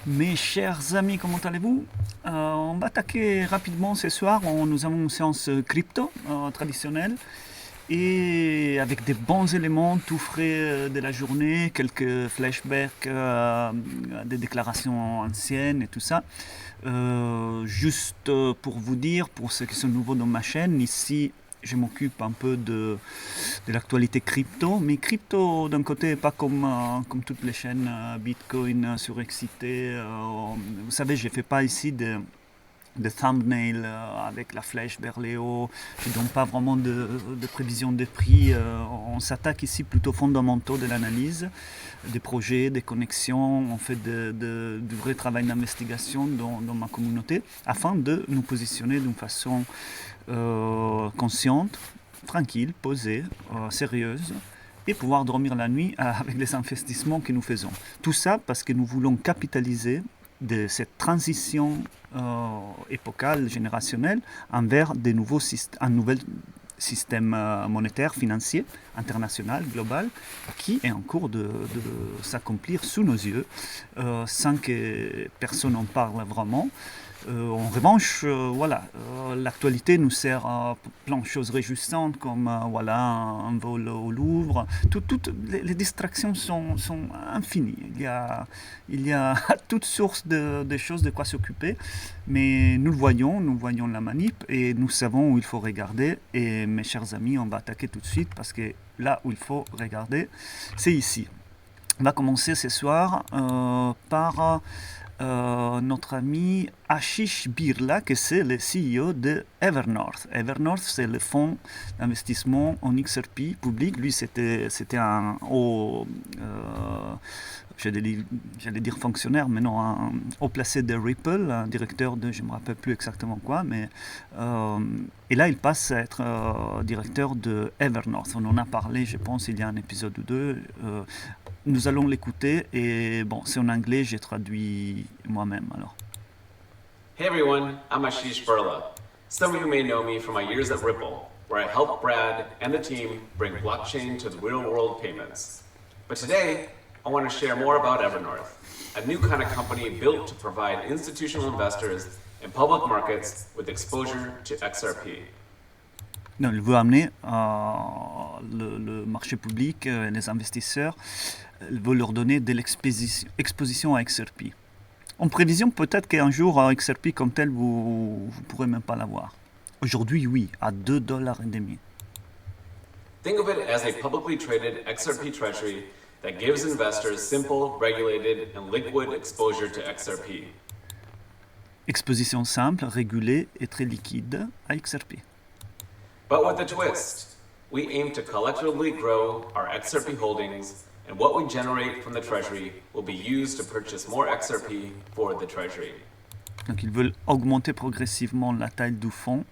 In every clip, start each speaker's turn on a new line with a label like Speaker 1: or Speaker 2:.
Speaker 1: Mes chers amis, comment allez-vous? On va attaquer rapidement ce soir. Nous avons une séance crypto traditionnelle et avec des bons éléments tout frais de la journée, quelques flashbacks, des déclarations anciennes et tout ça. Juste pour vous dire, pour ceux qui sont nouveaux dans ma chaîne, ici je m'occupe un peu de l'actualité crypto, mais crypto d'un côté, pas comme toutes les chaînes Bitcoin surexcitées. Vous savez, je ne fais pas ici de thumbnail avec la flèche vers les hauts. Je ne donne pas vraiment de prévision de prix. On s'attaque ici plutôt aux fondamentaux de l'analyse, des projets, des connexions. On fait du vrai travail d'investigation dans ma communauté afin de nous positionner d'une façon consciente, tranquille, posée, sérieuse et pouvoir dormir la nuit avec les investissements que nous faisons. Tout ça parce que nous voulons capitaliser de cette transition épocale, générationnelle, envers un nouvel système monétaire, financier, international, global, qui est en cours de s'accomplir sous nos yeux, sans que personne n'en parle vraiment. En revanche, l'actualité nous sert à plein de choses réjouissantes comme un vol au Louvre. Toutes les distractions sont infinies. Il y a toutes sortes de choses de quoi s'occuper, mais nous voyons la manip et nous savons où il faut regarder. Et mes chers amis, on va attaquer tout de suite parce que là où il faut regarder, c'est ici. On va commencer ce soir par notre ami Ashish Birla, qui c'est le CEO de Evernorth. Evernorth, c'est le fonds d'investissement en XRP public. Lui, c'était un haut, j'allais dire fonctionnaire, mais non, un haut placé de Ripple, un directeur de, je ne me rappelle plus exactement quoi, mais et là, il passe à être directeur de Evernorth. On en a parlé, je pense, il y a un épisode ou deux. Nous allons l'écouter et bon, c'est en anglais, j'ai traduit moi-même alors.
Speaker 2: Hey everyone, I'm Ashish Birla. Some of you may know me from my years at Ripple, where I helped Brad and the team bring blockchain to the real-world payments. But today, I want to share more about Evernorth, a new kind of company built to provide institutional investors in public markets with exposure to XRP.
Speaker 1: Non, il veut amener le marché public, les investisseurs, il veut leur donner de l'exposition à XRP. En prévision, peut-être qu'un jour, XRP comme tel, vous ne pourrez même pas l'avoir. Aujourd'hui, oui, à $2,50.
Speaker 2: Think of it as a publicly traded XRP treasury that gives investors simple, regulated, and liquid exposure to XRP.
Speaker 1: Exposition simple, régulée et très liquide à XRP.
Speaker 2: But with a twist, we aim to collectively grow our XRP holdings, and what we generate from the treasury will be used to purchase more XRP for the treasury.
Speaker 1: Donc ils veulent augmenter progressivement la taille du fonds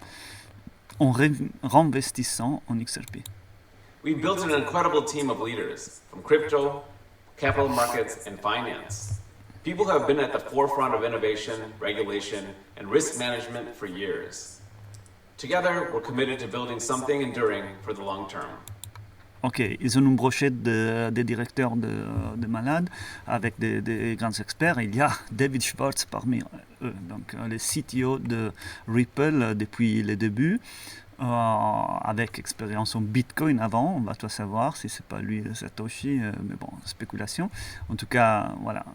Speaker 1: en réinvestissant en XRP.
Speaker 2: We built an incredible team of leaders from crypto, capital markets, and finance. People who have been at the forefront of innovation, regulation, and risk management for years. Together, we're committed to building something enduring for the long term.
Speaker 1: Ok, ils ont une brochette des directeurs de malades avec des grands experts. Il y a David Schwartz parmi eux, donc le CTO de Ripple depuis les débuts, avec expérience en Bitcoin avant. On va tout savoir si c'est pas lui Satoshi, mais bon, spéculation. En tout cas, voilà,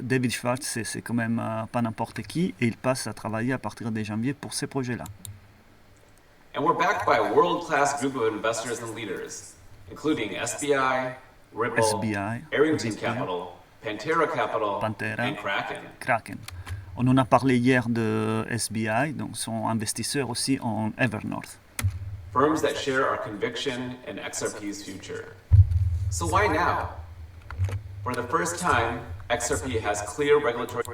Speaker 1: David Schwartz, c'est quand même pas n'importe qui et il passe à travailler à partir de janvier pour ces projets-là.
Speaker 2: And we're backed by a world-class group of investors and leaders, including SBI, Ripple, Arrington Capital, Pantera Capital, and
Speaker 1: Kraken. On en a parlé hier de SBI, donc sont investisseurs aussi en Evernorth.
Speaker 2: Firms that share our conviction in XRP's future. So why now? For the first time, XRP has clear regulatory...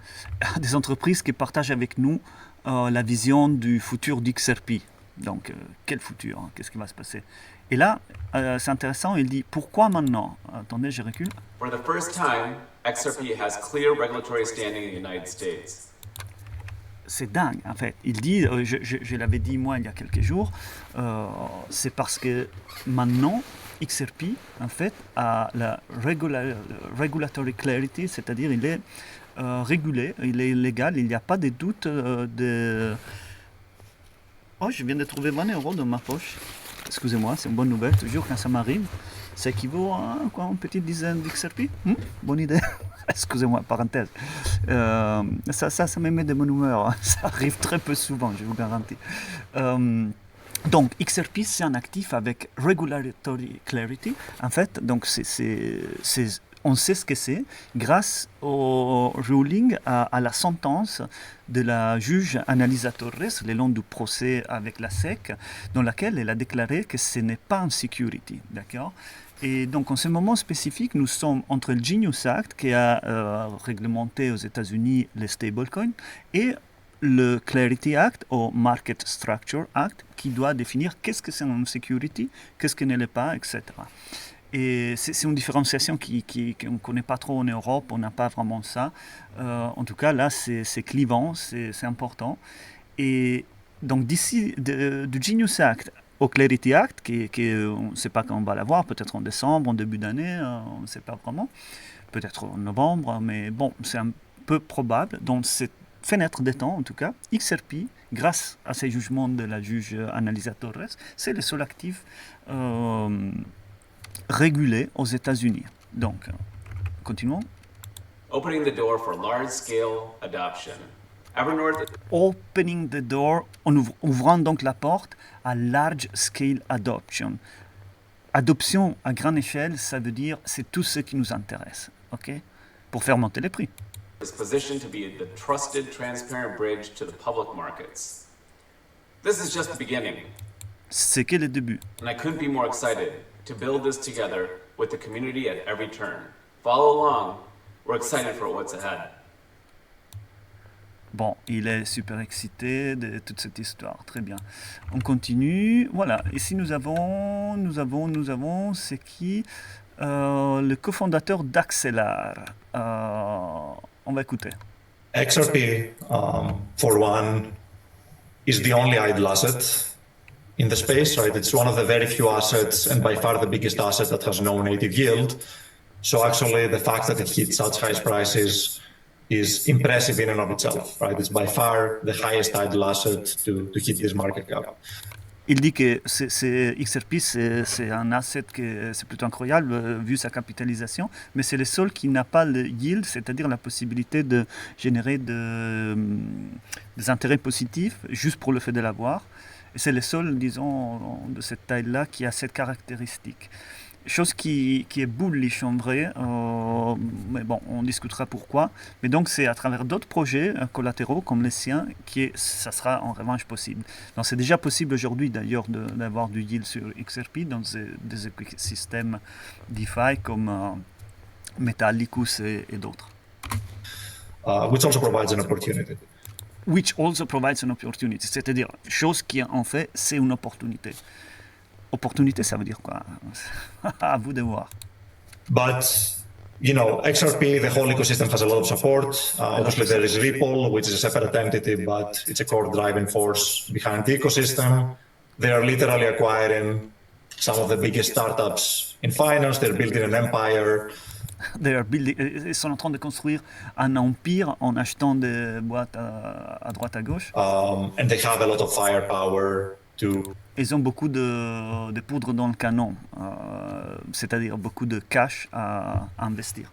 Speaker 1: Des entreprises qui partagent avec nous la vision du futur d'XRP. Donc, quel futur, hein? Qu'est-ce qui va se passer? Et là, c'est intéressant, il dit, pourquoi maintenant? Attendez, je recule.
Speaker 2: For the first time, XRP has clear regulatory standing in the United States.
Speaker 1: C'est dingue, en fait. Il dit, je l'avais dit moi il y a quelques jours, c'est parce que maintenant, XRP, en fait, a la regulatory clarity, c'est-à-dire il est régulé, il est légal, il n'y a pas de doute de... Oh, je viens de trouver 20 euros dans ma poche. Excusez-moi, c'est une bonne nouvelle. Toujours quand ça m'arrive, ça équivaut à quoi, une petite dizaine d'XRP. Bonne idée. Excusez-moi, parenthèse. Ça me met de bonne humeur. Ça arrive très peu souvent, je vous garantis. Donc, XRP, c'est un actif avec Regulatory Clarity. En fait, donc on sait ce que c'est grâce au ruling, à la sentence de la juge Annalisa Torres le long du procès avec la SEC, dans laquelle elle a déclaré que ce n'est pas un security. D'accord ? Et donc, en ce moment spécifique, nous sommes entre le Genius Act, qui a réglementé aux États-Unis les stablecoins, et le Clarity Act, ou Market Structure Act, qui doit définir qu'est-ce que c'est une security, qu'est-ce que ne l'est pas, etc. Et c'est une différenciation qu'on ne connaît pas trop en Europe, on n'a pas vraiment ça. En tout cas, là, c'est clivant, c'est important. Et donc, d'ici du Genius Act au Clarity Act, on ne sait pas quand on va l'avoir, peut-être en décembre, en début d'année, on ne sait pas vraiment, peut-être en novembre, mais bon, c'est un peu probable. Donc, cette fenêtre de temps, en tout cas, XRP, grâce à ces jugements de la juge Annalisa Torres, c'est le seul actif régulé aux États-Unis. Donc, continuons.
Speaker 2: Opening the door for large-scale adoption. Evernorth
Speaker 1: Opening the door, en ouvrant donc la porte à large scale adoption. Adoption à grande échelle, ça veut dire c'est tout ce qui nous intéresse, ok? Pour faire monter les prix.
Speaker 2: is positioned to be the trusted, transparent bridge to the public markets. This is just the beginning,
Speaker 1: C'est que le début.
Speaker 2: and I couldn't be more excited to build this together with the community at every turn. Follow along. We're excited for what's ahead.
Speaker 1: Bon, il est super excité de toute cette histoire. Très bien. On continue. Voilà. Ici, nous avons, c'est qui le cofondateur d'Axelar. On va écouter.
Speaker 3: XRP, for one, is the only idle asset in the space, right? It's one of the very few assets and by far the biggest asset that has no native yield. So actually the fact that it hits such high prices is impressive in and of itself, right? It's by far the highest idle asset to hit this market cap.
Speaker 1: Il dit que XRP, c'est un asset que c'est plutôt incroyable vu sa capitalisation, mais c'est le seul qui n'a pas le yield, c'est-à-dire la possibilité de générer des intérêts positifs juste pour le fait de l'avoir. Et c'est le seul, disons, de cette taille-là qui a cette caractéristique. Chose qui est bullish en vrai, mais bon, on discutera pourquoi. Mais donc c'est à travers d'autres projets collatéraux comme les siens ça sera en revanche possible. Donc c'est déjà possible aujourd'hui d'ailleurs d'avoir du yield sur XRP dans des écosystèmes DeFi comme Metallicus et d'autres.
Speaker 3: Which also provides an opportunity.
Speaker 1: Which also provides an opportunity, c'est-à-dire chose qui en fait c'est une opportunité. Opportunité, ça veut dire quoi? À vous de voir.
Speaker 3: But, you know, XRP, the whole ecosystem has a lot of support. Obviously, there is Ripple, which is a separate entity, but it's a core driving force behind the ecosystem. They are literally acquiring some of the biggest startups in finance. They're building an empire.
Speaker 1: Ils sont en train de construire un empire en achetant des boîtes à droite à gauche.
Speaker 3: And they have a lot of firepower to...
Speaker 1: Ils ont beaucoup de poudre dans le canon, c'est-à-dire beaucoup de cash à investir.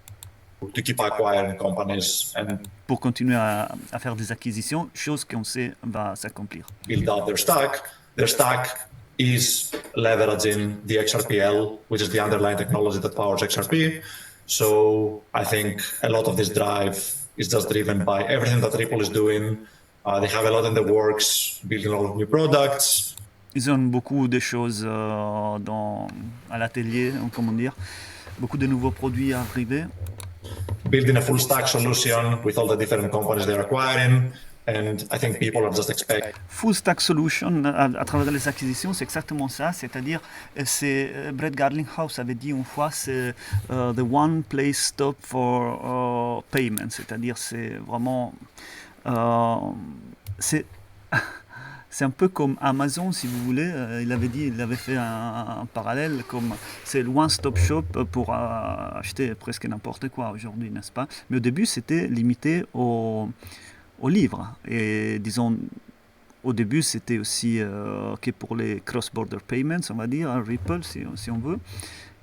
Speaker 3: To keep acquiring companies and
Speaker 1: pour continuer à faire des acquisitions, chose qu'on sait va s'accomplir.
Speaker 3: Build out their stack. Their stack is leveraging the XRPL, which is the underlying technology that powers XRP. So I think a lot of this drive is just driven by everything that Ripple is doing. They have a lot in the works, building a lot of new products.
Speaker 1: Ils ont beaucoup de choses à l'atelier, comment dire, beaucoup de nouveaux produits à arriver.
Speaker 3: Building a full stack solution with all the different companies they're acquiring, and I think people are just expecting.
Speaker 1: Full stack solution à travers les acquisitions, c'est exactement ça, c'est-à-dire, Brett Garlinghouse avait dit une fois, c'est the one place stop for payment, c'est-à-dire c'est vraiment, C'est un peu comme Amazon, si vous voulez. Il avait fait un parallèle, comme c'est le one-stop shop pour acheter presque n'importe quoi aujourd'hui, n'est-ce pas? Mais au début, c'était limité aux livres. Et disons, au début, c'était aussi que pour les cross-border payments, on va dire, hein, Ripple, si on veut.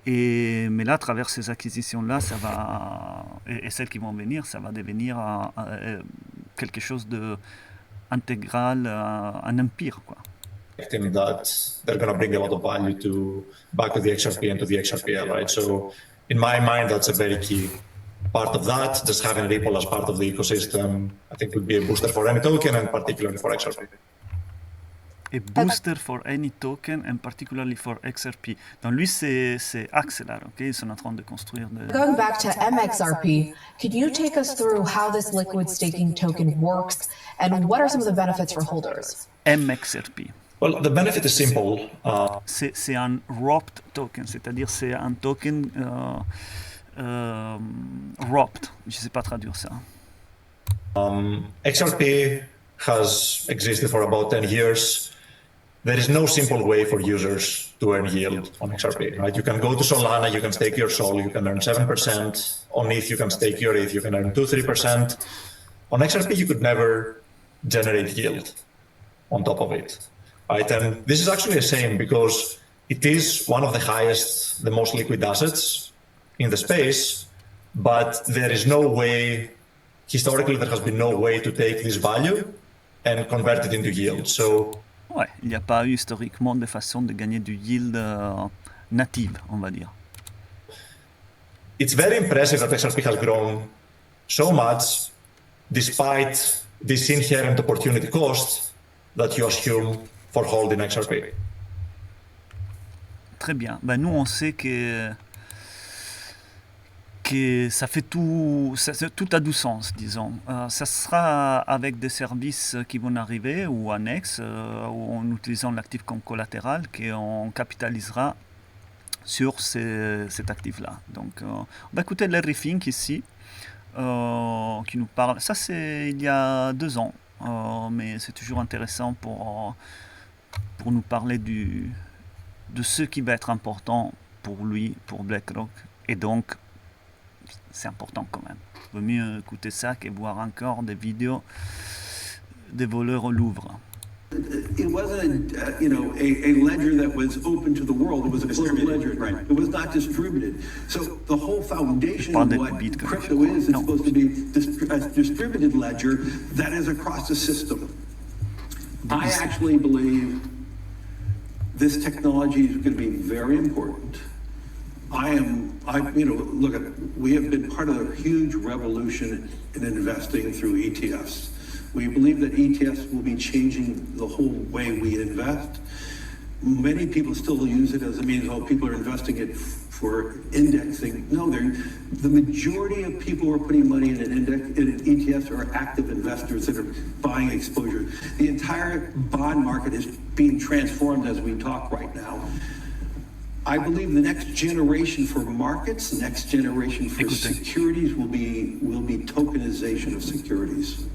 Speaker 1: Mais là, à travers ces acquisitions-là, ça va, et celles qui vont venir, ça va devenir quelque chose de intégral, un empire, quoi.
Speaker 3: Expecting that they're going to bring a lot of value back to the XRP and to the XRPL, right? So in my mind, that's a very key part of that. Just having Ripple as part of the ecosystem, I think would be a booster for any token and particularly for XRP.
Speaker 1: A booster for any token and particularly for XRP. Donc lui, c'est Axelar, ok? Ils sont en train de construire
Speaker 4: Going back to MXRP, could you take us through how this liquid staking token works and what are some of the benefits for holders?
Speaker 1: MXRP.
Speaker 3: Well, the benefit is simple.
Speaker 1: C'est un wrapped token, c'est-à-dire c'est un token wrapped. Je ne sais pas traduire ça.
Speaker 3: XRP has existed for about 10 years. There is no simple way for users to earn yield on XRP, right? You can go to Solana, you can stake your Sol, you can earn 7%. On ETH, you can stake your ETH, you can earn 2-3%. On XRP, you could never generate yield on top of it, right? And this is actually a shame because it is one of the highest, the most liquid assets in the space, but there is no way, historically, there has been no way to take this value and convert it into yield. So,
Speaker 1: ouais, il n'y a pas eu historiquement de façon de gagner du yield native, on va dire.
Speaker 3: It's very impressive that XRP has grown so much despite this inherent opportunity cost that you assume for holding XRP.
Speaker 1: Très bien. Ben, nous, on sait que ça fait tout a du sens, disons. Ça sera avec des services qui vont arriver ou annexes, ou en utilisant l'actif comme collatéral, qu'on capitalisera sur cet actif-là. Donc, on va écouter Larry Fink ici, qui nous parle. Ça, c'est il y a 2 ans, mais c'est toujours intéressant pour nous parler de ce qui va être important pour lui, pour BlackRock, et donc c'est important quand même. Il vaut mieux écouter ça que voir encore des vidéos des voleurs au Louvre.
Speaker 5: It wasn't a ledger that was open to the world. It was a closed ledger. Right. It was not distributed. So the whole foundation of what crypto is supposed to be a distributed ledger that is across the system. I actually believe this technology is going to be very important. Look, we have been part of a huge revolution in investing through ETFs. We believe that ETFs will be changing the whole way we invest. Many people still use it as a means, people are investing it for indexing. No, the majority of people who are putting money in in ETFs are active investors that are buying exposure. The entire bond market is being transformed as we talk right now. I believe the next generation for markets, next generation for securities will be tokenization of securities.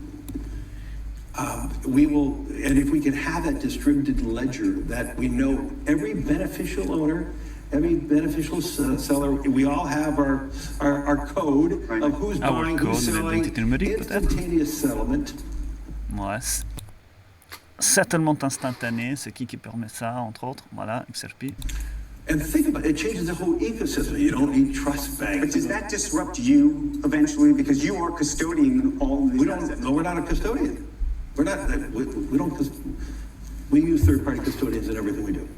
Speaker 5: And if we can have that distributed ledger that we know every beneficial owner, every beneficial seller, we all have our code of who's buying, who's selling, instantaneous settlement.
Speaker 1: Ouais. Settlement instantané, c'est qui permet ça, entre autres? Voilà, XRP.
Speaker 5: And think about it, it changes the whole ecosystem. You don't need trust banks.
Speaker 6: But does that disrupt you eventually? Because you are custodian all of these assets.
Speaker 5: No, we're not a custodian. We're not. We use third-party custodians in everything we do.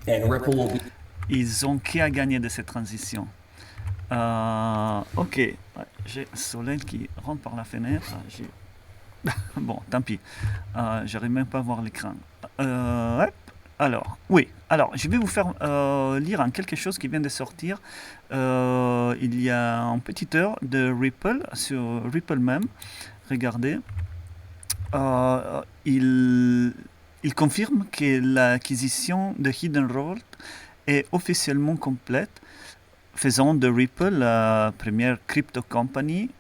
Speaker 6: And Ripple will be.
Speaker 1: Ils ont qu'à gagner de cette transition. Ok, j'ai Solène qui rentre par la fenêtre. Bon, tant pis. J'arrive même pas à voir l'écran. Alors, je vais vous faire lire quelque chose qui vient de sortir. Il y a une petite heure de Ripple, sur Ripple même. Regardez. Il confirme que l'acquisition de Hidden Road est officiellement complète, faisant de Ripple la première crypto company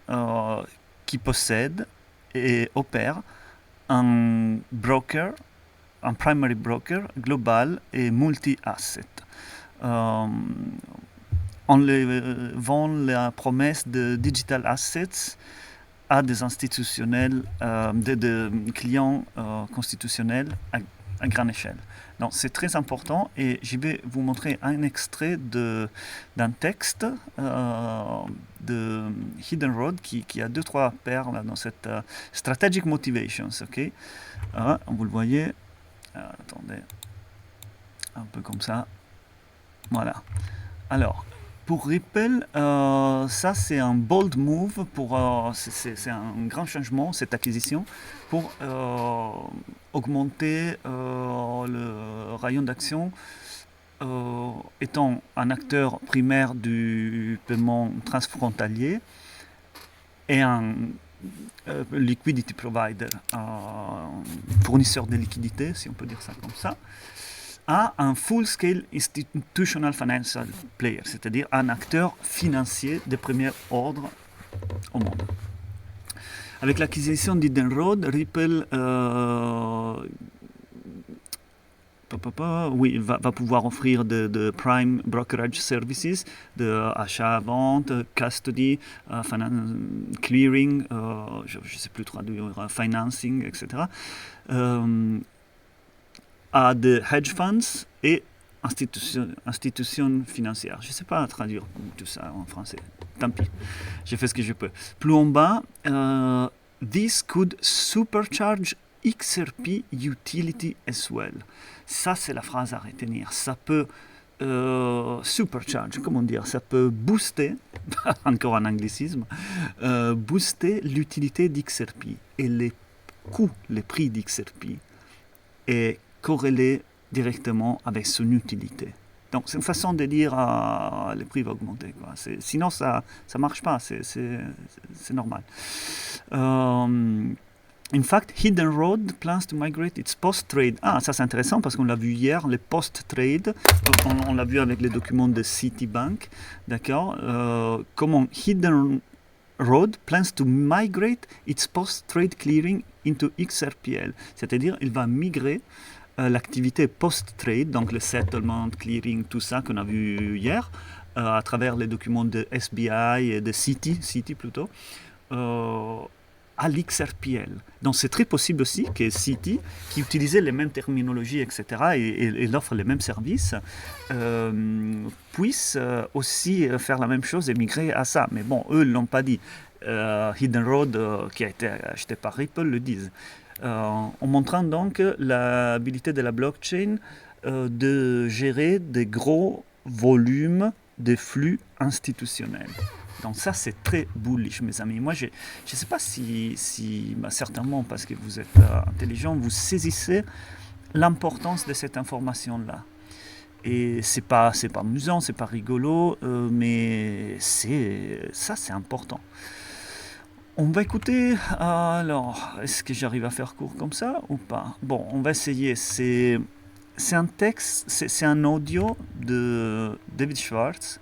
Speaker 1: qui possède et opère un broker un primary broker global et multi-asset. On vend la promesse de digital assets à des institutionnels, de clients constitutionnels à grande échelle. Donc c'est très important et je vais vous montrer un extrait d'un texte de Hidden Road qui a 2-3 perles dans cette Strategic Motivations. Okay? Vous le voyez, attendez, un peu comme ça. Voilà. Alors, pour Ripple, ça c'est un bold move, c'est un grand changement, cette acquisition, pour augmenter le rayon d'action, étant un acteur primaire du paiement transfrontalier et un liquidity provider, fournisseur de liquidités, si on peut dire ça comme ça, à un full-scale institutional financial player, c'est-à-dire un acteur financier de premier ordre au monde. Avec l'acquisition d'Hidden Road, Ripple va pouvoir offrir de prime brokerage services, de achat-vente, custody, clearing, je ne sais plus traduire, financing, etc., à des hedge funds et institutions financières. Je ne sais pas traduire tout ça en français. Tant pis. J'ai fait ce que je peux. Plus en bas, this could supercharge XRP utility as well. Ça, c'est la phrase à retenir. Ça peut supercharge, comment dire, ça peut booster, encore un anglicisme, booster l'utilité d'XRP. Et les coûts, les prix d'XRP est corrélé directement avec son utilité. Donc c'est une façon de dire les prix vont augmenter. Quoi. Sinon ça marche pas, c'est normal. In fact, Hidden Road plans to migrate its post-trade. Ah, ça c'est intéressant parce qu'on l'a vu hier, les post-trade, on l'a vu avec les documents de Citibank, d'accord, comment Hidden Road plans to migrate its post-trade clearing into XRPL, c'est-à-dire il va migrer l'activité post-trade, donc le settlement, clearing, tout ça qu'on a vu hier, à travers les documents de SBI et de Citi plutôt, à l'XRPL. Donc c'est très possible aussi que Citi, qui utilisait les mêmes terminologies, etc., et offre les mêmes services, puisse aussi faire la même chose et migrer à ça. Mais bon, eux ne l'ont pas dit. Hidden Road, qui a été acheté par Ripple, le disent. En montrant donc l'habilité de la blockchain de gérer des gros volumes de flux institutionnels. Donc ça, c'est très bullish, mes amis. Moi, je ne sais pas si certainement, parce que vous êtes intelligent, vous saisissez l'importance de cette information-là. Et c'est pas amusant, c'est pas rigolo, mais ça, c'est important. On va écouter, alors, est-ce que j'arrive à faire court comme ça ou pas? Bon, on va essayer. C'est un texte, c'est un audio de David Schwartz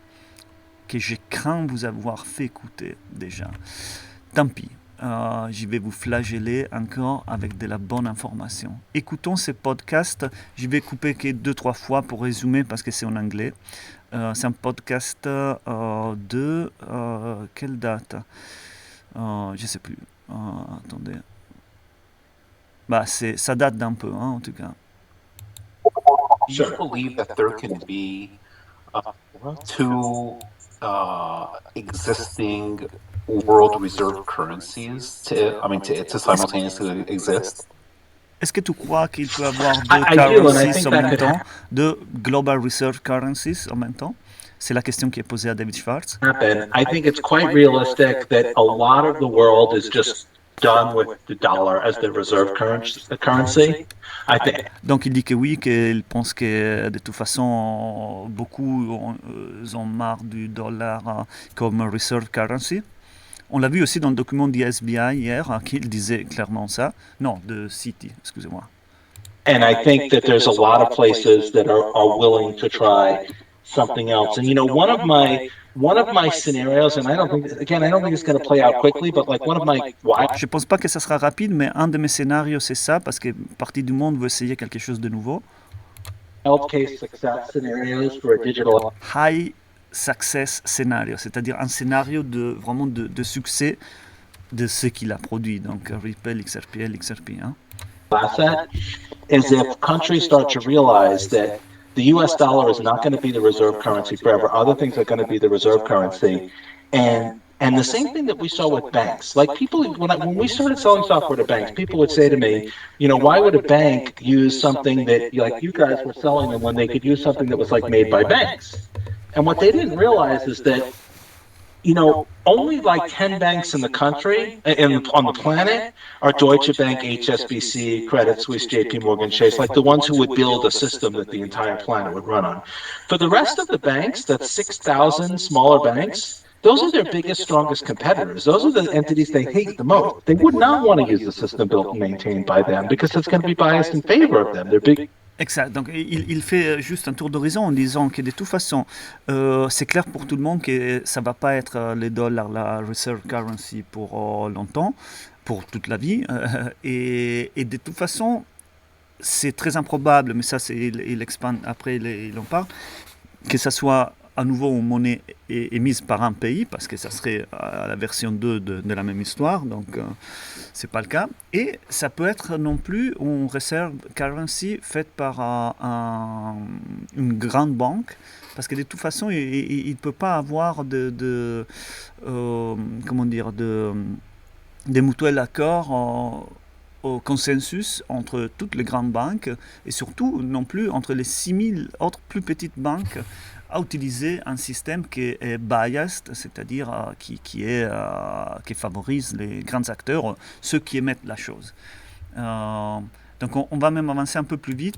Speaker 1: que je crains vous avoir fait écouter déjà. Tant pis, je vais vous flageller encore avec de la bonne information. Écoutons ce podcast, je vais couper que 2-3 fois pour résumer parce que c'est en anglais. C'est un podcast de... quelle date? Je ne sais plus. Attendez. Ça date d'un peu, en tout cas.
Speaker 7: Do you believe that there can be two existing world reserve currencies to simultaneously exist?
Speaker 1: Est-ce que tu crois qu'il peut y avoir deux currencies en même temps, deux global reserve currencies en même temps? C'est la question qui est posée à David Schwartz.
Speaker 8: I think it's quite realistic that a lot of the world is just done with the dollar as the reserve currency. I think.
Speaker 1: Donc il dit que oui, qu'il pense que de toute façon beaucoup ont marre du dollar comme reserve currency. On l'a vu aussi dans le document du SBI hier, qu'il disait clairement ça. Non, de Citi, excusez-moi.
Speaker 8: And I think that there's a lot of places that are willing to try something else. And one of my one of my scenarios, and I don't think it's going to play out quickly, but like one of my
Speaker 1: Je pense pas que ça sera rapide, mais un de mes scénarios, c'est ça, parce que partie du monde veut essayer quelque chose de nouveau.
Speaker 8: wild case success scenarios for a digital
Speaker 1: High success scenario, c'est-à-dire un scénario vraiment de succès de ce qu'il a produit, donc Ripple, XRPL, XRP. Hein.
Speaker 8: asset is if countries start to realize that the US dollar is not going to be the reserve currency forever. Other things are going to be the reserve currency. And the same thing that we saw with banks. Like people, when we started selling software to banks, people would say to me, you know, why would a bank use something that like you guys were selling them when they could use something that was like made by banks? And what they didn't realize is that, you know, only like 10 banks in the country and on the planet are Deutsche Bank, HSBC, Credit Suisse, JP Morgan Chase, like the ones who would build a system that the entire planet would run on. For the rest of the banks, that's 6,000 smaller banks, those are their biggest, strongest competitors. Those are the entities they hate the most. They would not want to use the system built and maintained by them because it's going to be biased in favor of them. They're big.
Speaker 1: Exact. Donc il fait juste un tour d'horizon en disant que de toute façon, c'est clair pour tout le monde que ça va pas être les dollars, la reserve currency pour longtemps, pour toute la vie. Et de toute façon, c'est très improbable, mais ça, il expande après, il en parle, que ça soit à nouveau une monnaie émise par un pays, parce que ça serait la version 2 de la même histoire, donc c'est pas le cas. Et ça peut être non plus une reserve currency faite par une grande banque, parce que de toute façon, il ne peut pas avoir de mutuel accord au consensus entre toutes les grandes banques, et surtout non plus entre les 6000 autres plus petites banques, à utiliser un système qui est biased, c'est-à-dire qui favorise les grands acteurs, ceux qui émettent la chose. Donc on va même avancer un peu plus vite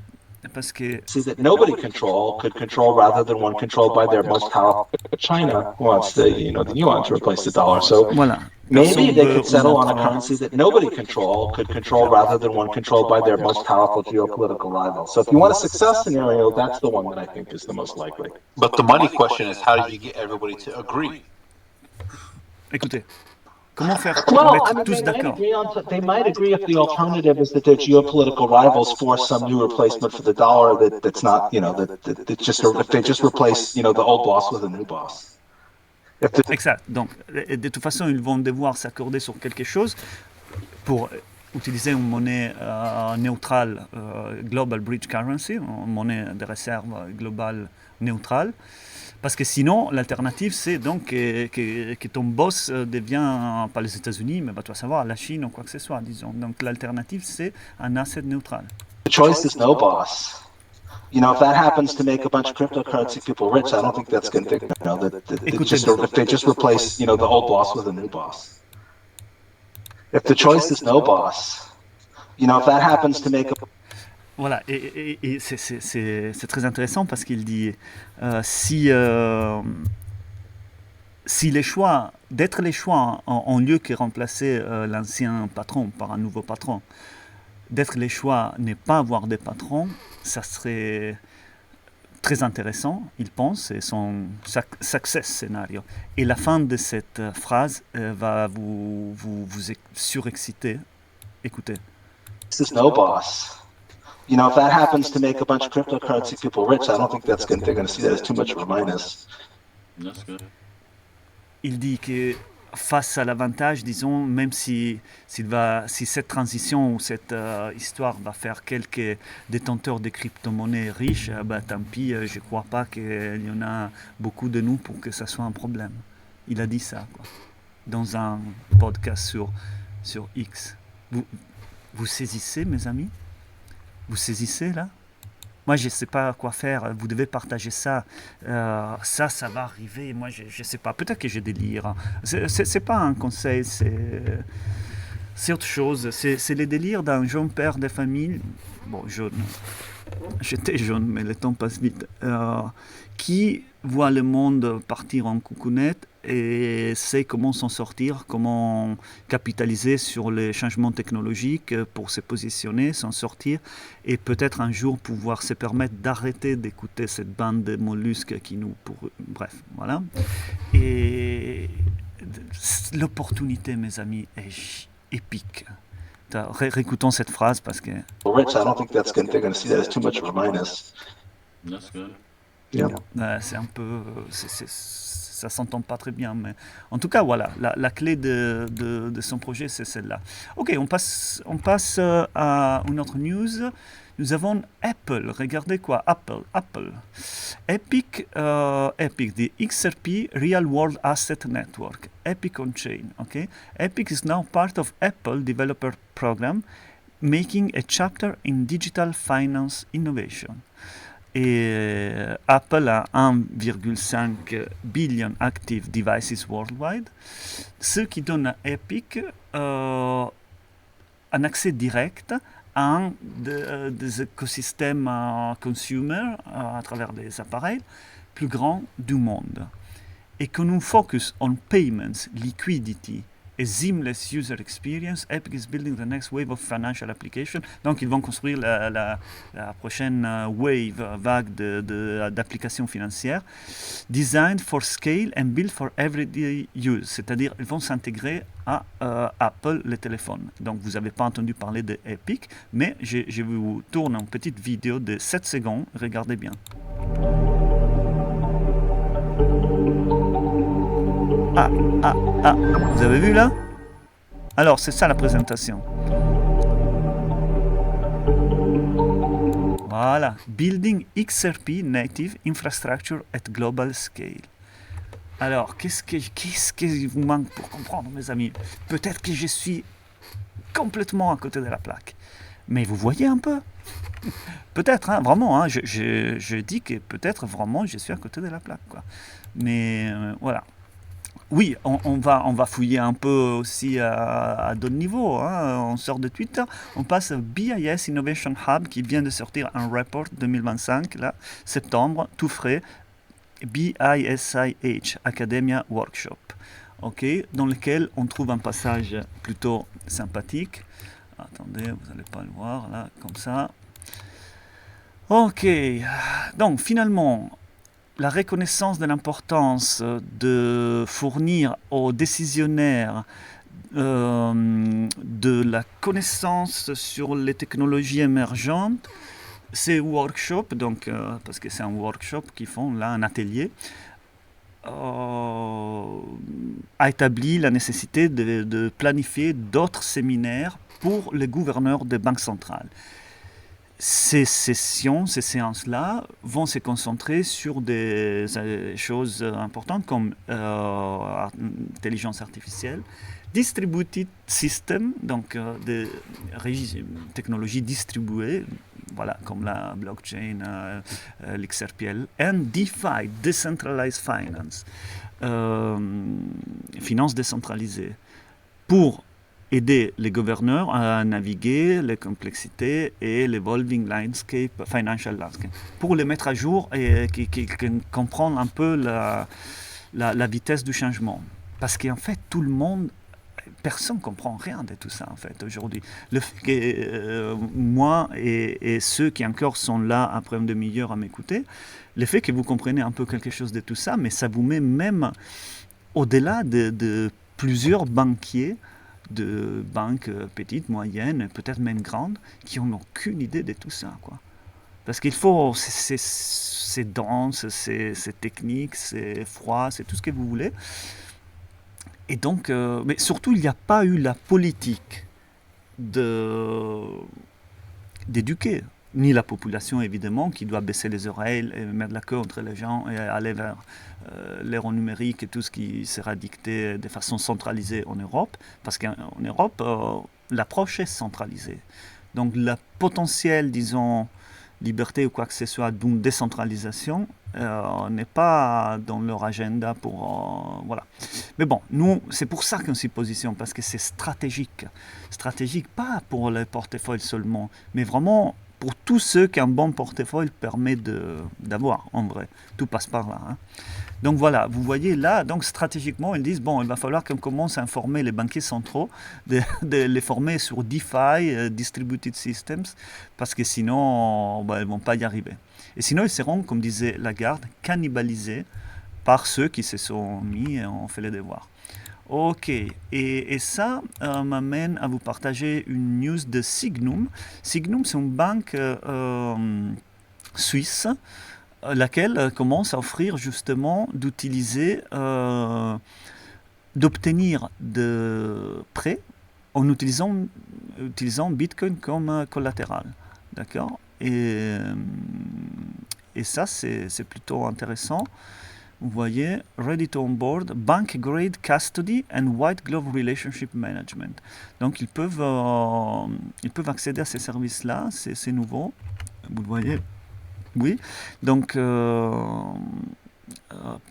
Speaker 1: parce que
Speaker 8: that nobody could control rather than one controlled by their most powerful. China wants the yuan to replace the dollar. So
Speaker 1: voilà.
Speaker 8: Maybe they could settle on a currency that nobody could control rather than one controlled by their most powerful geopolitical rival. So if you want a success scenario, that's the one that I think is the most likely.
Speaker 7: But the money question is, how do you get everybody to agree?
Speaker 1: Écoutez, comment faire pour
Speaker 8: Well,
Speaker 1: mettre
Speaker 8: I mean,
Speaker 1: tous d'accord?
Speaker 8: they might agree if the alternative is that their geopolitical rivals force some new replacement for the dollar that's not, you know, that just if they just replace, you know, the old boss with a new boss.
Speaker 1: Exact. Donc, de toute façon, ils vont devoir s'accorder sur quelque chose pour utiliser une monnaie neutrale, Global Bridge Currency, une monnaie de réserve globale neutrale. Parce que sinon, l'alternative, c'est donc que ton boss devient, pas les États-Unis, mais tu vas savoir, la Chine ou quoi que ce soit, disons. Donc, l'alternative, c'est un asset neutral.
Speaker 8: The choice is no boss. You know, if that happens to make a bunch of cryptocurrency people rich, I don't think that's going to, you know, if they just replace, you know, the old boss with a new boss. If the choice is no boss, you know, if that happens to make a...
Speaker 1: Voilà, et c'est très intéressant parce qu'il dit si les choix, d'être les choix en lieu que remplacer l'ancien patron par un nouveau patron, d'être les choix n'est pas avoir des patrons, ça serait très intéressant, il pense, c'est son success scenario. Et la fin de cette phrase va vous surexciter. Écoutez.
Speaker 8: This is no boss. You know, if that happens to make a bunch of cryptocurrency people rich, I don't think they're going to see that as too much of a minus.
Speaker 7: That's good.
Speaker 1: Il dit que face à l'avantage, disons, même si cette transition ou cette histoire va faire quelques détenteurs de crypto-monnaies riches, tant pis, je ne crois pas qu'il y en a beaucoup de nous pour que ça soit un problème. Il a dit ça, quoi, dans un podcast sur X. Vous saisissez, mes amis? Vous saisissez, là? Moi, je ne sais pas quoi faire. Vous devez partager ça. Ça va arriver. Moi, je ne sais pas. Peut-être que je délire. C'est pas un conseil. C'est autre chose. C'est le délire d'un jeune père de famille. Bon, jeune. j'étais jeune, mais le temps passe vite, qui voit le monde partir en coucounette et sait comment s'en sortir, comment capitaliser sur les changements technologiques pour se positionner, s'en sortir, et peut-être un jour pouvoir se permettre d'arrêter d'écouter cette bande de mollusques qui nous... Bref, voilà. Et l'opportunité, mes amis, est épique. Réécoutons cette phrase parce que...
Speaker 8: Rich, I don't think they're going to see that as too much of a minus.
Speaker 9: That's good.
Speaker 8: Yeah.
Speaker 1: C'est un peu... ça s'entend pas très bien, mais en tout cas, voilà, la clé de son projet, c'est celle-là. Ok, on passe à une autre news. Nous avons Apple. Regardez quoi, Apple. Epic, the XRP Real World Asset Network, Epic on Chain. Okay, Epic is now part of Apple Developer Program, making a chapter in digital finance innovation. Et Apple a 1,5 billion active devices worldwide, ce qui donne à Epic un accès direct à un des écosystèmes consumer à travers les appareils plus grands du monde. Et que nous focus on payments, liquidity et seamless user experience, Epic is building the next wave of financial application. Donc ils vont construire la prochaine vague d'applications financières designed for scale and built for everyday use. C'est-à-dire ils vont s'intégrer à Apple, les téléphones. Donc vous n'avez pas entendu parler de Epic, mais je vous tourne une petite vidéo de 7 secondes. Regardez bien. Vous avez vu là? Alors, c'est ça la présentation. Voilà. Building XRP Native Infrastructure at Global Scale. Alors, qu'est-ce qui vous manque pour comprendre, mes amis? Peut-être que je suis complètement à côté de la plaque. Mais vous voyez un peu? Peut-être, hein, vraiment. Hein, je dis que peut-être vraiment je suis à côté de la plaque, quoi. Mais voilà. Oui, on va fouiller un peu aussi à d'autres niveaux. Hein. On sort de Twitter, on passe à BIS Innovation Hub qui vient de sortir un report 2025, là, septembre, tout frais, BISIH, Academia Workshop, okay, dans lequel on trouve un passage plutôt sympathique. Attendez, vous n'allez pas le voir, là, comme ça. Ok, donc finalement... La reconnaissance de l'importance de fournir aux décisionnaires de la connaissance sur les technologies émergentes, ces workshops, donc, parce que c'est un workshop qu'ils font, là, un atelier, a établi la nécessité de planifier d'autres séminaires pour les gouverneurs des banques centrales. Ces séances-là vont se concentrer sur des choses importantes comme intelligence artificielle, distributed system, donc des technologies distribuées, voilà, comme la blockchain, l'XRPL, and DeFi, Decentralized Finance, finance décentralisée, pour aider les gouverneurs à naviguer les complexités et l'evolving landscape, financial landscape, pour les mettre à jour et comprendre un peu la vitesse du changement. Parce qu'en fait, tout le monde, personne ne comprend rien de tout ça, en fait, aujourd'hui. Le fait que moi et ceux qui encore sont là après une demi-heure à m'écouter, le fait que vous compreniez un peu quelque chose de tout ça, mais ça vous met même au-delà de plusieurs banquiers, de banques petites, moyennes, peut-être même grandes, qui n'ont aucune idée de tout ça, quoi. Parce qu'il faut, c'est dense, c'est technique, c'est froid, c'est tout ce que vous voulez. Et donc, mais surtout, il n'y a pas eu la politique d'éduquer, ni la population, évidemment, qui doit baisser les oreilles et mettre la queue entre les gens et aller vers l'ère numérique et tout ce qui sera dicté de façon centralisée en Europe, parce qu'en Europe, l'approche est centralisée. Donc, le potentiel, disons, liberté ou quoi que ce soit d'une décentralisation n'est pas dans leur agenda pour... voilà. Mais bon, nous, c'est pour ça qu'on s'y positionne, parce que c'est stratégique. Stratégique, pas pour les portefeuilles seulement, mais vraiment pour tous ceux qu'un bon portefeuille permet d'avoir, en vrai. Tout passe par là. Hein. Donc voilà, vous voyez là, donc stratégiquement, ils disent, bon, il va falloir qu'on commence à informer les banquiers centraux, de les former sur DeFi, Distributed Systems, parce que sinon, ils ne vont pas y arriver. Et sinon, ils seront, comme disait Lagarde, cannibalisés par ceux qui se sont mis et ont fait les devoirs. Ok, et ça m'amène à vous partager une news de Signum. Signum, c'est une banque suisse, laquelle commence à offrir justement d'obtenir de prêts en utilisant Bitcoin comme collatéral. D'accord ? Et ça, c'est plutôt intéressant. Vous voyez, Ready to Onboard, Bank Grade Custody and White Glove Relationship Management. Donc, ils peuvent accéder à ces services-là, c'est nouveau. Vous le voyez ? Oui. Donc,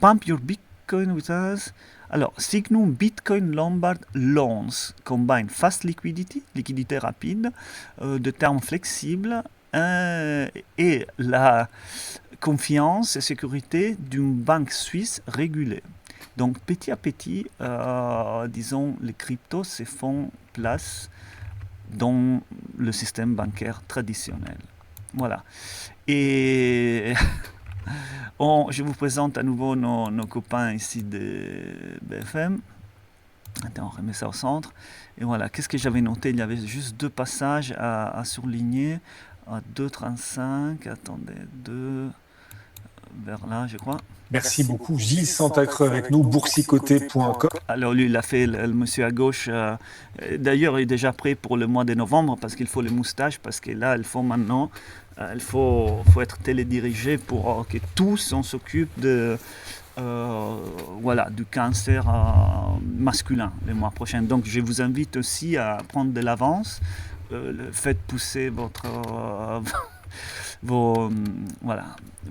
Speaker 1: Pump Your Bitcoin with us. Alors, Signum Bitcoin Lombard Loans combine fast liquidity, liquidité rapide, de termes flexibles, et la confiance et sécurité d'une banque suisse régulée. Donc petit à petit, disons, les cryptos se font place dans le système bancaire traditionnel. Voilà. Et je vous présente à nouveau nos copains ici de BFM. Attends, on remet ça au centre. Et voilà, qu'est-ce que j'avais noté? Il y avait juste 2 passages à surligner. À 2,35, attendez, 2... vers là, je crois.
Speaker 9: Merci beaucoup. Gilles Santacreux avec nous, boursicoté.com.
Speaker 1: Alors lui, il a fait le monsieur à gauche. D'ailleurs, il est déjà prêt pour le mois de novembre parce qu'il faut les moustaches, parce que là, il faut maintenant, il faut être télédirigé pour que tous on s'occupe de, du cancer masculin le mois prochain. Donc, je vous invite aussi à prendre de l'avance. Faites pousser vos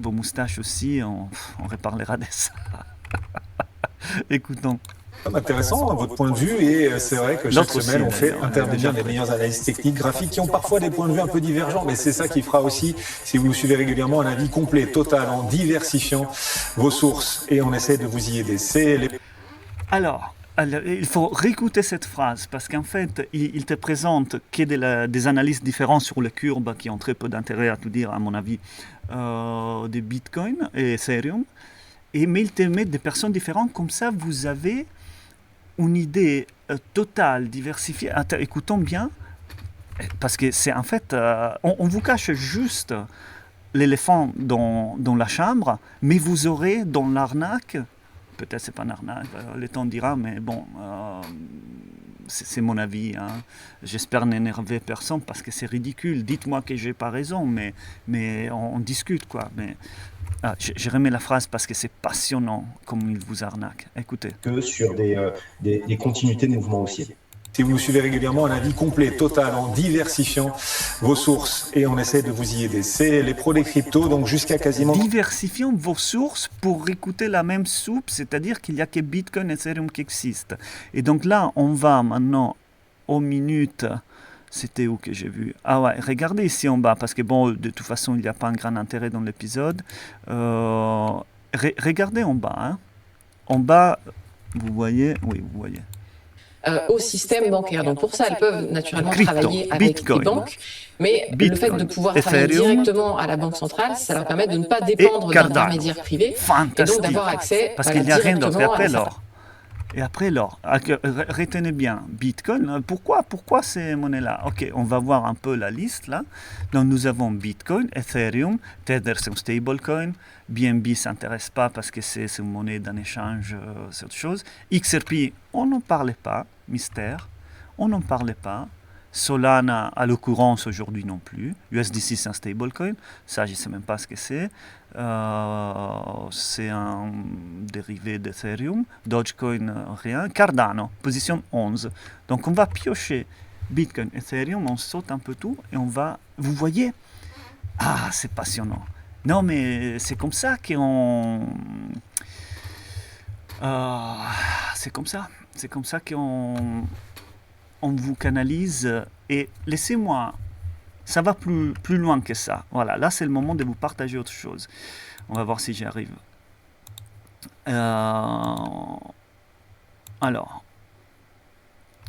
Speaker 1: moustaches aussi, on reparlera de ça. Écoutons.
Speaker 9: Intéressant votre point de vue, et c'est vrai que chaque semaine on fait intervenir les meilleurs analystes techniques graphiques qui ont parfois des points de vue un peu divergents, mais c'est ça qui fera aussi, si vous nous suivez régulièrement, un avis complet, total, en diversifiant vos sources, et on essaie de vous y aider.
Speaker 1: Alors, il faut réécouter cette phrase parce qu'en fait, il te présente des analyses différentes sur les courbes qui ont très peu d'intérêt à tout dire, à mon avis, de Bitcoin et Ethereum. Mais il te met des personnes différentes, comme ça vous avez une idée totale, diversifiée. Attends, écoutons bien, parce que c'est en fait, on vous cache juste l'éléphant dans la chambre, mais vous aurez dans l'arnaque. Peut-être c'est pas une arnaque, le temps dira, mais bon, c'est mon avis. Hein. J'espère n'énerver personne parce que c'est ridicule. Dites-moi que j'ai pas raison, mais on discute quoi. Mais je remets la phrase parce que c'est passionnant comme il vous arnaque. Écoutez.
Speaker 10: Que sur des continuités de mouvement haussier.
Speaker 9: Si vous nous suivez régulièrement, un avis complet, total, en diversifiant vos sources, et on essaie de vous y aider. C'est les pros des cryptos, donc jusqu'à quasiment...
Speaker 1: Diversifions vos sources pour écouter la même soupe, c'est-à-dire qu'il n'y a que Bitcoin et Ethereum qui existent. Et donc là, on va maintenant aux minutes... C'était où que j'ai vu? Ah ouais, regardez ici en bas, parce que bon, de toute façon, il n'y a pas un grand intérêt dans l'épisode. Regardez en bas. Hein. En bas, vous voyez... Oui, vous voyez.
Speaker 11: Au système bancaire. Donc pour ça, elles peuvent naturellement travailler avec
Speaker 1: Bitcoin,
Speaker 11: les banques, mais le fait de pouvoir travailler directement à la banque centrale, ça leur permet de ne pas dépendre d'intermédiaires privés et donc d'avoir accès
Speaker 1: parce qu'il n'y a rien d'autre. Et après l'or.
Speaker 11: Et
Speaker 1: Retenez bien, Bitcoin, pourquoi ces monnaies-là? Ok, on va voir un peu la liste là. Donc nous avons Bitcoin, Ethereum, Tether c'est un stablecoin, BNB ne s'intéresse pas parce que c'est une monnaie d'un échange, c'est autre chose. XRP, on n'en parlait pas, mystère, on n'en parlait pas. Solana à l'occurrence aujourd'hui non plus. USDC c'est un stablecoin, ça je ne sais même pas ce que c'est. C'est un dérivé d'Ethereum. Dogecoin rien. Cardano, position 11. Donc on va piocher Bitcoin, Ethereum, on saute un peu tout et on va... Vous voyez? Ah, c'est passionnant. Non mais c'est comme ça qu'on... c'est comme ça qu'on vous canalise. Et laissez-moi ça va plus loin que ça. Voilà, là c'est le moment de vous partager autre chose. On va voir si j'y arrive. Alors,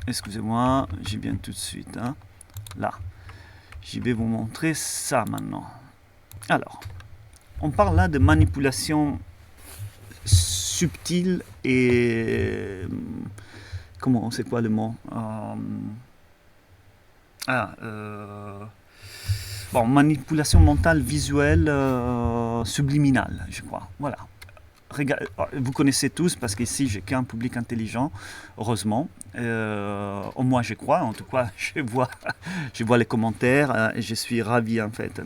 Speaker 1: excusez-moi, j'y viens tout de suite. Hein. Là, je vais vous montrer ça maintenant. Alors, on parle là de manipulation subtile et... Comment, c'est quoi le mot bon, manipulation mentale visuelle subliminale, je crois. Voilà. Vous connaissez tous, parce qu'ici, j'ai qu'un public intelligent, heureusement. Au moins, je crois. En tout cas, je vois les commentaires et je suis ravi, en fait.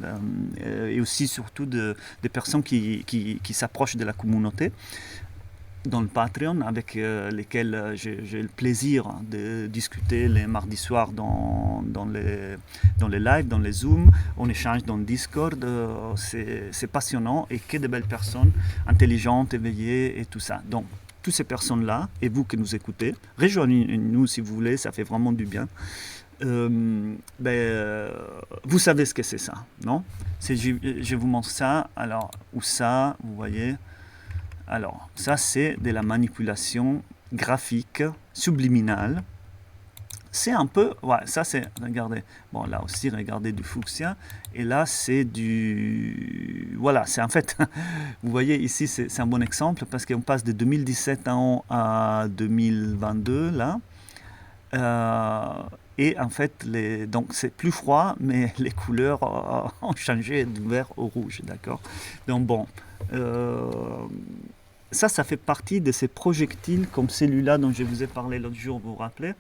Speaker 1: Et aussi, surtout, des personnes qui s'approchent de la communauté dans le Patreon, avec lesquels j'ai le plaisir de discuter les mardis soirs dans les lives, dans les Zooms. On échange dans le Discord. C'est passionnant et que de belles personnes intelligentes, éveillées et tout ça. Donc, toutes ces personnes-là, et vous qui nous écoutez, rejoignez-nous si vous voulez, ça fait vraiment du bien. Vous savez ce que c'est ça, non? Je vous montre ça, alors, ou ça, vous voyez. Alors, ça, c'est de la manipulation graphique subliminale. C'est un peu... Ouais, ça, c'est... Regardez. Bon, là aussi, regardez du fuchsia. Et là, c'est du... Voilà, c'est en fait... Vous voyez, ici, c'est un bon exemple parce qu'on passe de 2017 à 2022, là. Et en fait, donc c'est plus froid, mais les couleurs ont changé du vert au rouge, d'accord? Donc, bon... Ça fait partie de ces projectiles comme celui-là dont je vous ai parlé l'autre jour, vous vous rappelez?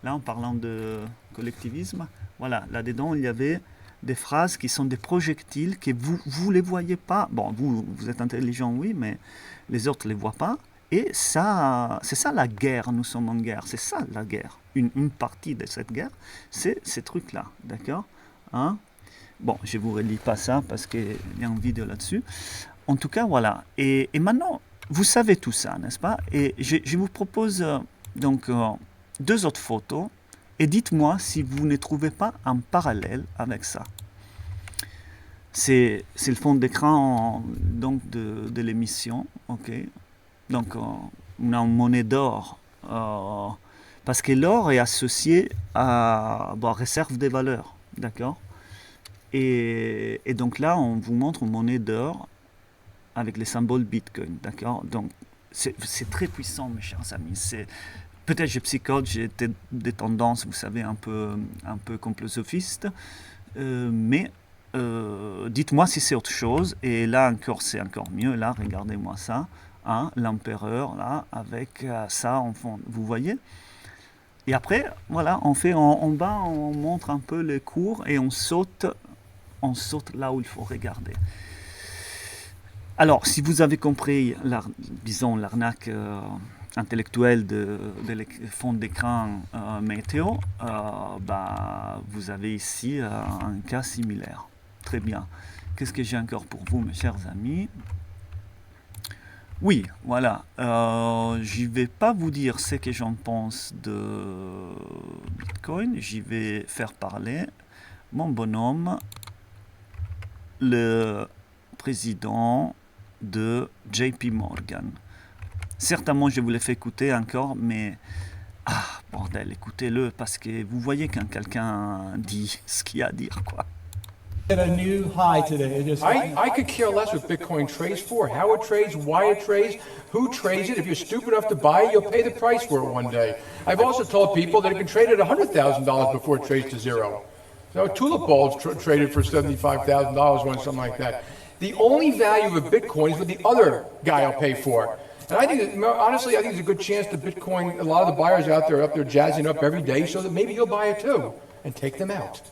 Speaker 1: Là, en parlant de collectivisme, voilà, là-dedans, il y avait des phrases qui sont des projectiles que vous les voyez pas. Bon, vous êtes intelligent, oui, mais les autres ne les voient pas. Et ça, c'est ça la guerre, nous sommes en guerre, c'est ça la guerre. Une partie de cette guerre, c'est ces trucs-là, d'accord? Hein? Bon, je ne vous relis pas ça parce qu'il y a une vidéo là-dessus. En tout cas, voilà. Et maintenant, vous savez tout ça, n'est-ce pas? Et je vous propose donc 2 autres photos et dites-moi si vous ne trouvez pas un parallèle avec ça. C'est le fond d'écran donc de l'émission, ok? Donc on a une monnaie d'or parce que l'or est associé à réserve des valeurs, d'accord? Et donc là, on vous montre une monnaie d'or avec les symboles Bitcoin, d'accord? Donc, c'est très puissant, mes chers amis. Peut-être j'ai psychote, j'ai des tendances, vous savez, un peu complosophistes, mais dites-moi si c'est autre chose. Et là encore, c'est encore mieux. Là, regardez-moi ça, hein, l'empereur, là, avec ça en fond. Vous voyez? Et après, voilà, on fait en bas, on montre un peu les cours et on saute là où il faut regarder. Alors, si vous avez compris, disons, l'arnaque intellectuelle de fond d'écran météo, vous avez ici un cas similaire. Très bien. Qu'est-ce que j'ai encore pour vous, mes chers amis? Oui, voilà. Je ne vais pas vous dire ce que j'en pense de Bitcoin. J'y vais faire parler mon bonhomme, le président de JP Morgan. Certainement, je vous l'ai fait écouter encore, mais bordel, écoutez-le, parce que vous voyez quand quelqu'un dit ce qu'il a à dire, quoi.
Speaker 12: At a new high today. I could care less what Bitcoin trades for, how it trades, why it trades, who trades it. If you're stupid enough to buy it, you'll pay the price for it one day. I've also told people that it can trade at $100,000 before it trades to zero. So tulip bulbs traded for $75,000 once, something like that. The only value of a Bitcoin is what the other guy will pay for. And I think, honestly, I think there's a good chance that Bitcoin, a lot of the buyers out there are up there jazzing up every day so that maybe you'll buy it too and take them out.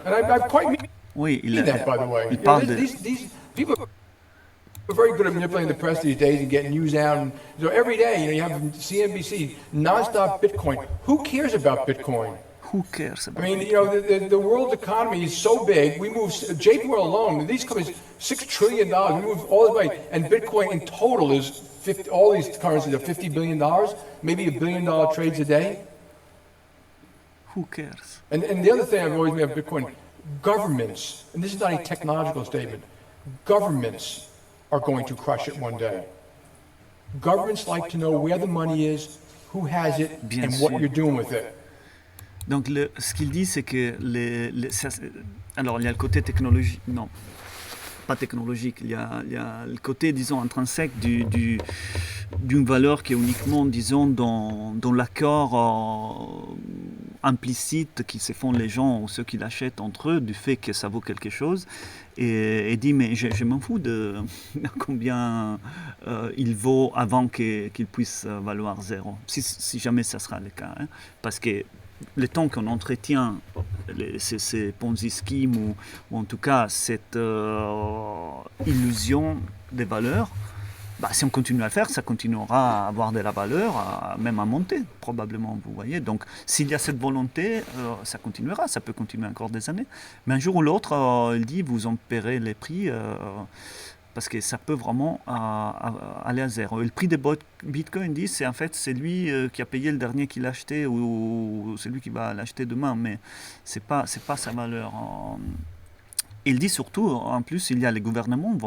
Speaker 12: And I've quite mean that, by the way. These people are very good at manipulating the press these days and getting news out. And so every day, you have CNBC, nonstop Bitcoin. Who cares about Bitcoin?
Speaker 1: Who cares about
Speaker 12: the world's economy is so big. We move, JP Morgan alone, these companies, $6 trillion. We move all this way. And Bitcoin in total is all these currencies are $50 billion, maybe $1 billion trades a day.
Speaker 1: Who cares?
Speaker 12: And the other thing I've always made of Bitcoin, governments, and this is not a technological statement, governments are going to crush it one day. Governments like to know where the money is, who has it, and what you're doing with it.
Speaker 1: Donc, ce qu'il dit, c'est que alors, il y a le côté technologique, non, pas technologique, il y a le côté, disons, intrinsèque d'une valeur qui est uniquement, disons, dans l'accord implicite qui se font les gens ou ceux qui l'achètent entre eux, du fait que ça vaut quelque chose, et dit, mais je m'en fous de combien il vaut avant qu'il puisse valoir zéro, si jamais ça sera le cas, hein, parce que le temps qu'on entretient ces Ponzi schemes ou en tout cas cette illusion des valeurs, si on continue à le faire, ça continuera à avoir de la valeur, même à monter probablement, vous voyez. Donc s'il y a cette volonté, ça continuera, ça peut continuer encore des années. Mais un jour ou l'autre, il dit, vous en paierez les prix parce que ça peut vraiment aller à zéro. Et le prix des Bitcoin, dit, c'est en fait c'est lui qui a payé le dernier qui l'a acheté ou c'est lui qui va l'acheter demain, mais c'est pas sa valeur. Il dit surtout, en plus, il y a les gouvernements, ils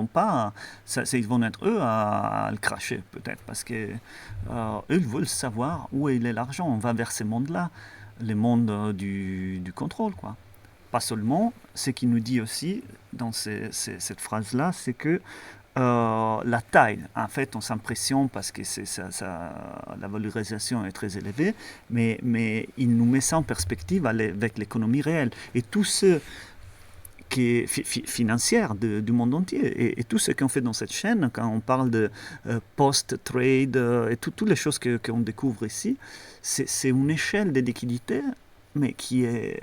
Speaker 1: vont être eux à le cracher peut-être, parce que eux ils veulent savoir où est l'argent. On va vers ces mondes-là, les mondes du contrôle, quoi. Pas seulement, ce qu'il nous dit aussi dans cette phrase-là, c'est que la taille, en fait, on s'impressionne parce que la valorisation est très élevée, mais il nous met ça en perspective avec l'économie réelle. Et tous ceux qui est financière du monde entier. Et tout ce qu'on fait dans cette chaîne, quand on parle de post-trade et toutes les choses qu'on découvre ici, c'est une échelle de liquidité, mais qui est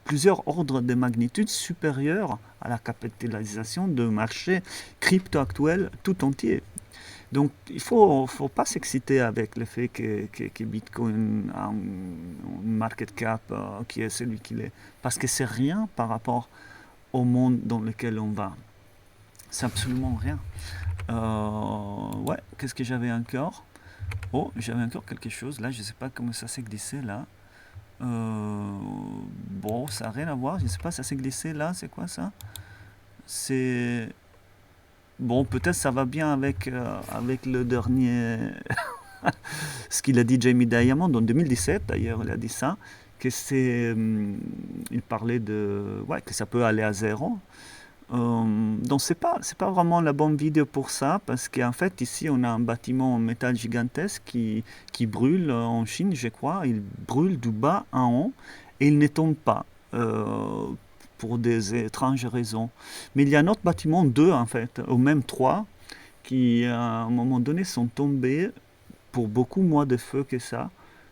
Speaker 1: plusieurs ordres de magnitude supérieurs à la capitalisation de marché crypto actuel tout entier. Donc il ne faut pas s'exciter avec le fait que Bitcoin a une market cap qui est celui qu'il est, parce que c'est rien par rapport au monde dans lequel on va. C'est absolument rien. Ouais, qu'est-ce que j'avais encore? Oh, j'avais encore quelque chose là, je ne sais pas comment ça s'est glissé là. Bon, ça n'a rien à voir, je ne sais pas, ça s'est glissé là, c'est quoi ça? C'est... Bon, peut-être ça va bien avec le dernier... ce qu'il a dit Jamie Dimon en 2017, d'ailleurs, il a dit ça, que il parlait de... Ouais, que ça peut aller à zéro. Donc c'est pas vraiment la bonne vidéo pour ça, parce qu'en fait ici on a un bâtiment en métal gigantesque qui brûle en Chine, je crois. Il brûle du bas en haut et il ne tombe pas pour des étranges raisons. Mais il y a un autre bâtiment, 2 en fait, ou même 3, qui à un moment donné sont tombés pour beaucoup moins de feu que ça.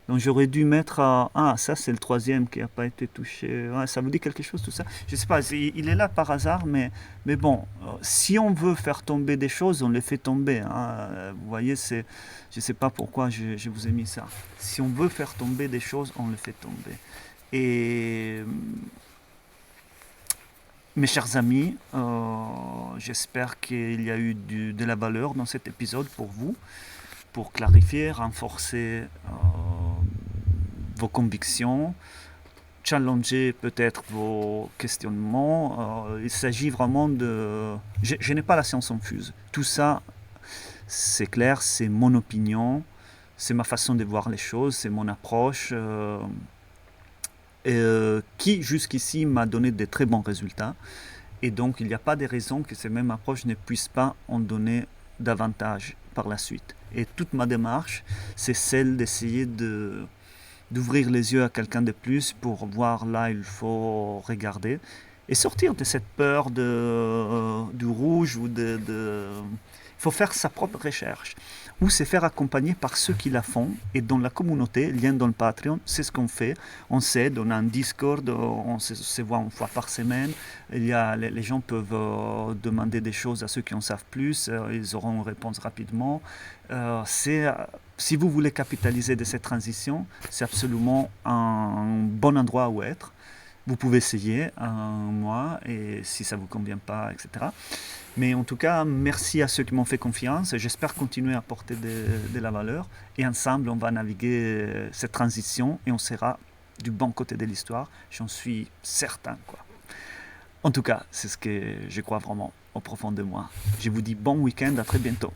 Speaker 1: Donc j'aurais dû mettre... Ah, ça c'est le 3e qui n'a pas été touché. Ouais, ça vous dit quelque chose tout ça? Je ne sais pas, il est là par hasard, mais bon, si on veut faire tomber des choses, on les fait tomber. Hein. Vous voyez, je ne sais pas pourquoi je vous ai mis ça. Si on veut faire tomber des choses, on les fait tomber. Et mes chers amis, j'espère qu'il y a eu de la valeur dans cet épisode pour vous, pour clarifier, renforcer vos convictions, challenger peut-être vos questionnements. Il s'agit vraiment de... Je n'ai pas la science infuse. Tout ça, c'est clair, c'est mon opinion, c'est ma façon de voir les choses, c'est mon approche, qui jusqu'ici m'a donné de très bons résultats. Et donc, il n'y a pas de raison que cette même approche ne puisse pas en donner davantage par la suite. Et toute ma démarche, c'est celle d'essayer d'ouvrir les yeux à quelqu'un de plus pour voir là il faut regarder et sortir de cette peur du rouge ou il faut faire sa propre recherche ou se faire accompagner par ceux qui la font. Et dans la communauté, lien dans le Patreon, c'est ce qu'on fait. On s'aide, on a un Discord, on se voit une fois par semaine. Les gens peuvent demander des choses à ceux qui en savent plus, ils auront une réponse rapidement. Si vous voulez capitaliser de cette transition, c'est absolument un bon endroit où être. Vous pouvez essayer un mois et si ça ne vous convient pas, etc. Mais en tout cas, merci à ceux qui m'ont fait confiance. J'espère continuer à apporter de la valeur. Et ensemble, on va naviguer cette transition et on sera du bon côté de l'histoire, j'en suis certain, quoi. En tout cas, c'est ce que je crois vraiment au profond de moi. Je vous dis bon week-end, à très bientôt.